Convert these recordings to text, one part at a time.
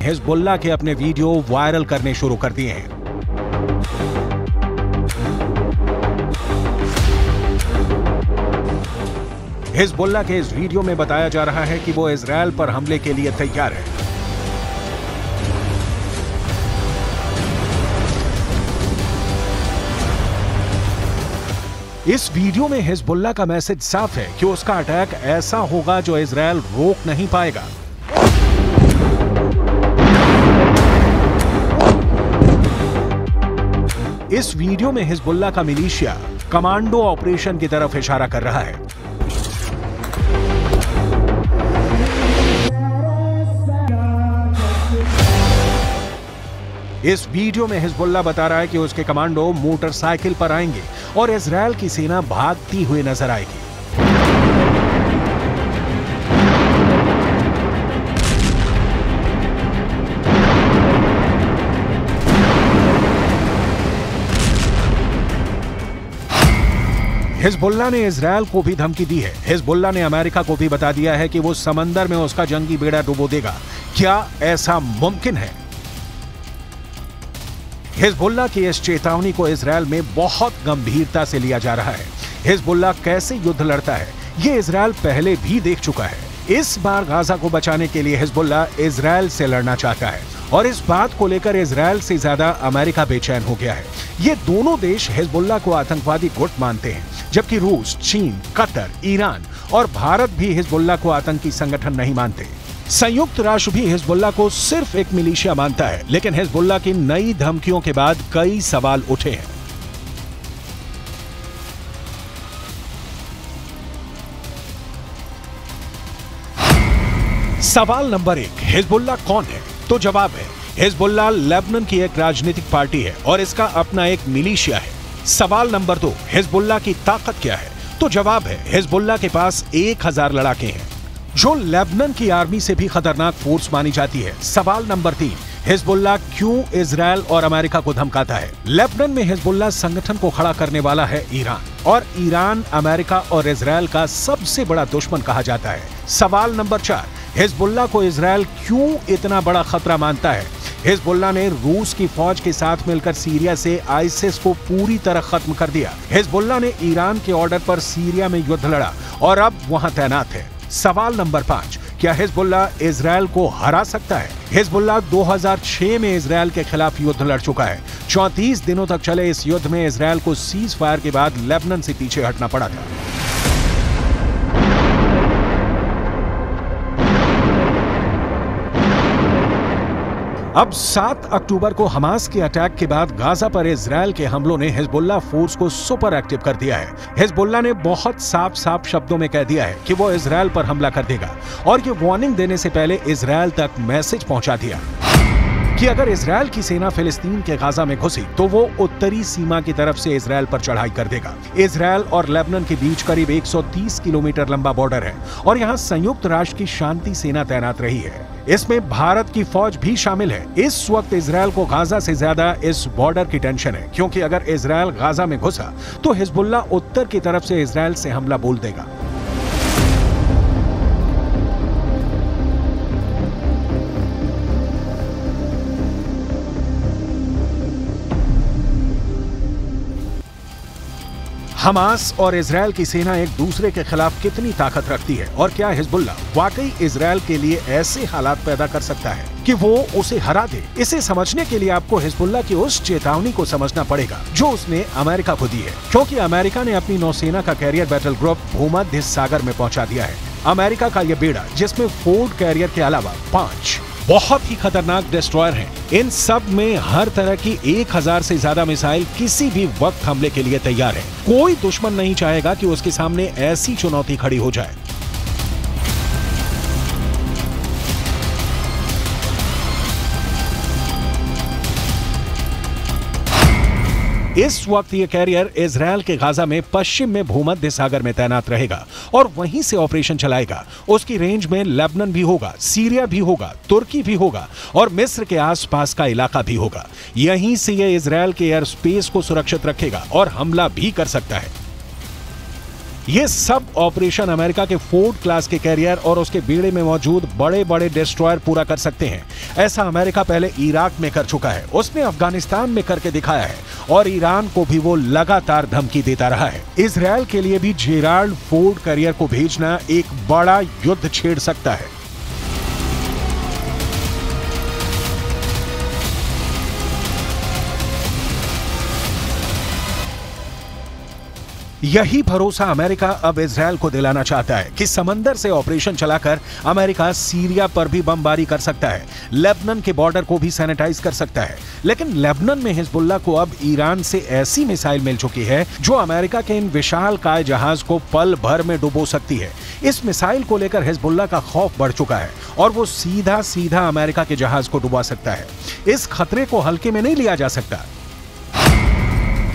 Hezbollah के अपने video viral करने शुरू कर दिए हैं। हिजबुल्लाह के इस वीडियो में बताया जा रहा है कि वो इजरायल पर हमले के लिए तैयार है। इस वीडियो में हिजबुल्लाह का मैसेज साफ है कि उसका अटैक ऐसा होगा जो इजरायल रोक नहीं पाएगा। इस वीडियो में हिजबुल्लाह का मिलिशिया कमांडो ऑपरेशन की तरफ इशारा कर रहा है। इस वीडियो में हिजबुल्लाह बता रहा है कि उसके कमांडो मोटरसाइकिल पर आएंगे और इजरायल की सेना भागती हुई नजर आएगी। हिजबुल्लाह ने इजरायल को भी धमकी दी है। हिजबुल्लाह ने अमेरिका को भी बता दिया है कि वो समंदर में उसका जंगी बेड़ा डुबो देगा। क्या ऐसा मुमकिन है? हिजबुल्लाह की इस चेतावनी को इजरायल में बहुत गंभीरता से लिया जा रहा है। हिजबुल्लाह कैसे युद्ध लड़ता है ये इजरायल पहले भी देख चुका है। इस बार गाजा को बचाने के लिए हिजबुल्लाह इजरायल से लड़ना चाहता है और इस बात को लेकर इजरायल से ज्यादा अमेरिका बेचैन हो गया है। ये दोनों देश हिजबुल्लाह को आतंकवादी गुट मानते हैं, जबकि रूस, चीन, कतर, ईरान और भारत भी हिजबुल्लाह को आतंकी संगठन नहीं मानते। संयुक्त राष्ट्र भी हिजबुल्लाह को सिर्फ एक मिलिशिया मानता है, लेकिन हिजबुल्लाह की नई धमकियों के बाद कई सवाल उठे हैं। सवाल नंबर 1, हिजबुल्लाह कौन है? तो जवाब है, हिजबुल्लाह लेबनान की एक राजनीतिक पार्टी है और इसका अपना एक मिलिशिया है। सवाल नंबर 2, हिजबुल्लाह की ताकत क्या है? तो जवाब है, हिजबुल्लाह के पास 1000 लड़ाके हैं, जो लेबनान की आर्मी से भी खतरनाक फोर्स मानी जाती है। सवाल नंबर 3, हिजबुल्लाह क्यों इजरायल और अमेरिका को धमकाता है? लेबनान में हिजबुल्लाह संगठन को खड़ा करने वाला है ईरान, और ईरान अमेरिका और इजरायल का सबसे बड़ा दुश्मन कहा जाता है। सवाल नंबर 4, हिजबुल्लाह को इजरायल क्यों इतना बड़ा खतरा मानता है? हिजबुल्लाह ने रूस की फौज के साथ मिलकर सीरिया से आईसिस को पूरी तरह खत्म कर दिया। हिजबुल्लाह ने ईरान के ऑर्डर पर सीरिया में युद्ध लड़ा और अब वहां तैनात है। सवाल नंबर 5, क्या हिजबुल्लाह इजरायल को हरा सकता है? हिजबुल्लाह 2006 में इजरायल के खिलाफ युद्ध लड़ चुका है। 34 दिनों तक चले इस युद्ध में इजरायल को सीज फायर के बाद लेबनान से पीछे हटना पड़ा था। अब 7 अक्टूबर को हमास के अटैक के बाद गाजा पर इजरायल के हमलों ने हिजबुल्लाह फोर्स को सुपर एक्टिव कर दिया है। हिजबुल्लाह ने बहुत साफ शब्दों में कह दिया है कि वो इजरायल पर हमला कर देगा और ये वार्निंग देने से पहले इजरायल तक मैसेज पहुंचा दिया कि अगर इजरायल की सेना फिलिस्तीन के गाजा में घुसी तो वो उत्तरी सीमा की तरफ से इजरायल पर चढ़ाई कर देगा। इजरायल और लेबनान के बीच करीब 130 किलोमीटर लंबा बॉर्डर है और यहाँ संयुक्त राष्ट्र की शांति सेना तैनात रही है। इसमें भारत की फौज भी शामिल है। इस वक्त इजरायल को गाजा से ज्यादा इस बॉर्डर की टेंशन है, क्योंकि अगर इजरायल गाजा में घुसा तो हिजबुल्लाह उत्तर की तरफ से इजरायल से हमला बोल देगा। हमास और इजरायल की सेना एक दूसरे के खिलाफ कितनी ताकत रखती है और क्या हिजबुल्लाह वाकई इजरायल के लिए ऐसे हालात पैदा कर सकता है कि वो उसे हरा दे? इसे समझने के लिए आपको हिजबुल्लाह की उस चेतावनी को समझना पड़ेगा जो उसने अमेरिका को दी है, क्योंकि अमेरिका ने अपनी नौसेना का कैरियर बैटल ग्रुप भूमध्य सागर में पहुंचा दिया है। अमेरिका का यह बेड़ा, जिसमें फोर्ड कैरियर के अलावा 5 बहुत ही खतरनाक डिस्ट्रॉयर हैं, इन सब में हर तरह की 1000 से ज्यादा मिसाइल किसी भी वक्त हमले के लिए तैयार है। कोई दुश्मन नहीं चाहेगा कि उसके सामने ऐसी चुनौती खड़ी हो जाए। इस वक्त ये कैरियर इजरायल के गाजा में पश्चिम में भूमध्य सागर में तैनात रहेगा और वहीं से ऑपरेशन चलाएगा। उसकी रेंज में लेबनान भी होगा, सीरिया भी होगा, तुर्की भी होगा और मिस्र के आसपास का इलाका भी होगा। यहीं से ये इजरायल के एयर स्पेस को सुरक्षित रखेगा और हमला भी कर सकता है। ये सब ऑपरेशन अमेरिका के फोर्ड क्लास के कैरियर और उसके बेड़े में मौजूद बड़े बड़े डिस्ट्रॉयर पूरा कर सकते हैं। ऐसा अमेरिका पहले इराक में कर चुका है, उसने अफगानिस्तान में करके दिखाया है और ईरान को भी वो लगातार धमकी देता रहा है। इजरायल के लिए भी जेराल्ड फोर्ड कैरियर को भेजना एक बड़ा युद्ध छेड़ सकता है। यही भरोसा अमेरिका अब इजरायल को दिलाना चाहता है कि समंदर से ऑपरेशन चलाकर अमेरिका सीरिया पर भी बमबारी कर सकता है, लेबनान के बॉर्डर को भी सैनिटाइज कर सकता है। लेकिन लेबनान में हिजबुल्लाह को अब ईरान से ऐसी मिसाइल मिल चुकी है जो अमेरिका के इन विशालकाय जहाज को पल भर में डुबो सकती है। इस मिसाइल को लेकर हिजबुल्लाह का खौफ बढ़ चुका है और वो सीधा सीधा अमेरिका के जहाज को डुबा सकता है। इस खतरे को हल्के में नहीं लिया जा सकता।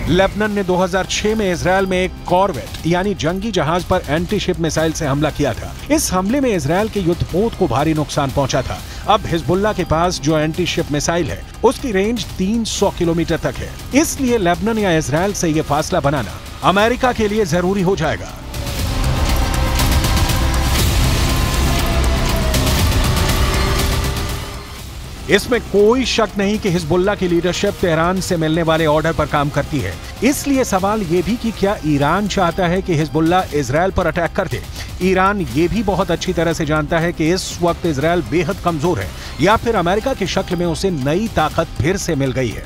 लेबनान ने 2006 में इजरायल में एक कॉरवेट यानी जंगी जहाज पर एंटी शिप मिसाइल से हमला किया था। इस हमले में इजरायल के युद्धपोत को भारी नुकसान पहुंचा था। अब हिजबुल्लाह के पास जो एंटी शिप मिसाइल है उसकी रेंज 300 किलोमीटर तक है। इसलिए लेबनान या इजरायल से यह फासला बनाना अमेरिका के लिए जरूरी हो जाएगा। इसमें कोई शक नहीं कि हिजबुल्लाह की लीडरशिप तेहरान से मिलने वाले ऑर्डर पर काम करती है। इसलिए सवाल यह भी कि क्या ईरान चाहता है कि हिजबुल्लाह इजरायल पर अटैक कर दे। ईरान ये भी बहुत अच्छी तरह से जानता है कि इस वक्त इजरायल बेहद कमजोर है या फिर अमेरिका की शक्ल में उसे नई ताकत फिर से मिल गई है।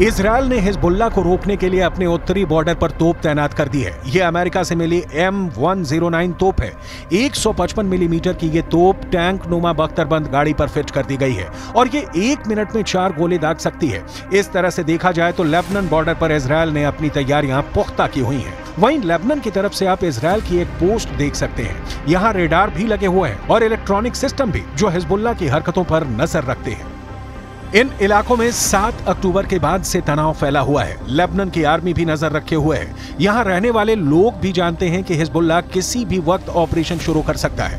इजरायल ने हिजबुल्लाह को रोकने के लिए अपने उत्तरी बॉर्डर पर तोप तैनात कर दी है। यह अमेरिका से मिली M109 तोप है। 155 मिलीमीटर की यह तोप टैंक नुमा बख्तरबंद गाड़ी पर फिट कर दी गई है और ये 1 मिनट में 4 गोले दाग सकती है। इस तरह से देखा जाए तो लेबनान बॉर्डर पर इजरायल ने अपनी तैयारियां पुख्ता की हुई हैं। वहीं लेबनान की तरफ से आप इजरायल की एक पोस्ट देख सकते हैं। यहाँ रेडार भी लगे हुए हैं और इलेक्ट्रॉनिक सिस्टम भी जो हिजबुल्लाह की हरकतों पर नजर रखते हैं। इन इलाकों में 7 अक्टूबर के बाद से तनाव फैला हुआ है। लेबनान की आर्मी भी नजर रखे हुए है। यहाँ रहने वाले लोग भी जानते हैं कि हिजबुल्लाह किसी भी वक्त ऑपरेशन शुरू कर सकता है।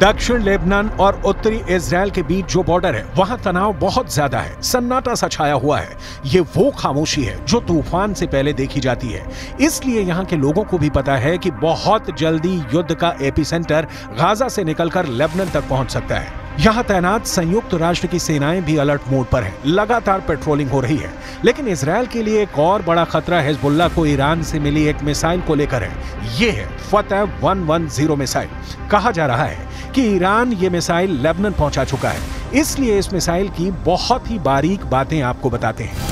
दक्षिण लेबनान और उत्तरी इजरायल के बीच जो बॉर्डर है वहां तनाव बहुत ज्यादा है। सन्नाटा सा छाया हुआ है। ये वो खामोशी है जो तूफान से पहले देखी जाती है। इसलिए यहाँ के लोगों को भी पता है कि बहुत जल्दी युद्ध का एपिसेंटर गाजा से निकलकर लेबनान तक पहुंच सकता है। यहाँ तैनात संयुक्त राष्ट्र की सेनाएं भी अलर्ट मोड पर हैं। लगातार पेट्रोलिंग हो रही है। लेकिन इजरायल के लिए एक और बड़ा खतरा हिजबुल्लाह को ईरान से मिली एक मिसाइल को लेकर है। ये है फतह 110 मिसाइल। कहा जा रहा है कि ईरान ये मिसाइल लेबनान पहुंचा चुका है। इसलिए इस मिसाइल की बहुत ही बारीक बातें आपको बताते हैं।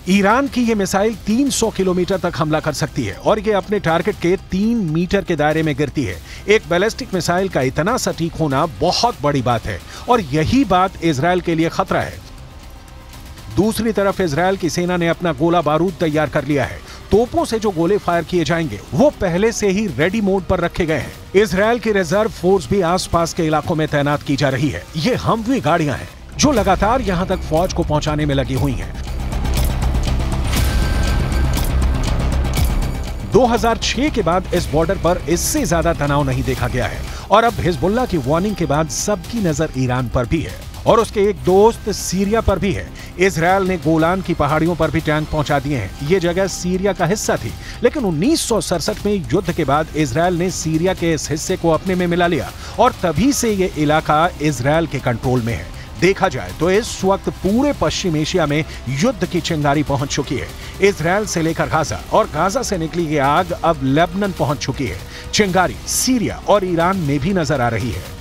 ईरान की यह मिसाइल 300 किलोमीटर तक हमला कर सकती है और ये अपने टारगेट के 3 मीटर के दायरे में गिरती है। एक बैलिस्टिक मिसाइल का इतना सटीक होना बहुत बड़ी बात है और यही बात इजरायल के लिए खतरा है। दूसरी तरफ इजरायल की सेना ने अपना गोला बारूद तैयार कर लिया है। तोपों से जो गोले फायर किए जाएंगे वो पहले से ही रेडी मोड पर रखे गए हैं। इजरायल की रिजर्व फोर्स भी आसपास के इलाकों में तैनात की जा रही है। ये हमवी गाड़ियां हैं जो लगातार यहां तक फौज को पहुंचाने में लगी हुई हैं। 2006 के बाद इस बॉर्डर पर इससे ज्यादा तनाव नहीं देखा गया है और अब हिजबुल्लाह की वार्निंग के बाद सबकी नजर ईरान पर भी है और उसके एक दोस्त सीरिया पर भी है। इजरायल ने गोलान की पहाड़ियों पर भी टैंक पहुंचा दिए हैं। ये जगह सीरिया का हिस्सा थी, लेकिन 1967 में युद्ध के बाद इजरायल ने सीरिया के इस हिस्से को अपने में मिला लिया और तभी से ये इलाका इजरायल के कंट्रोल में है। देखा जाए तो इस वक्त पूरे पश्चिम एशिया में युद्ध की चिंगारी पहुंच चुकी है। इजराइल से लेकर गाजा और गाजा से निकली ये आग अब लेबनान पहुंच चुकी है। चिंगारी सीरिया और ईरान में भी नजर आ रही है।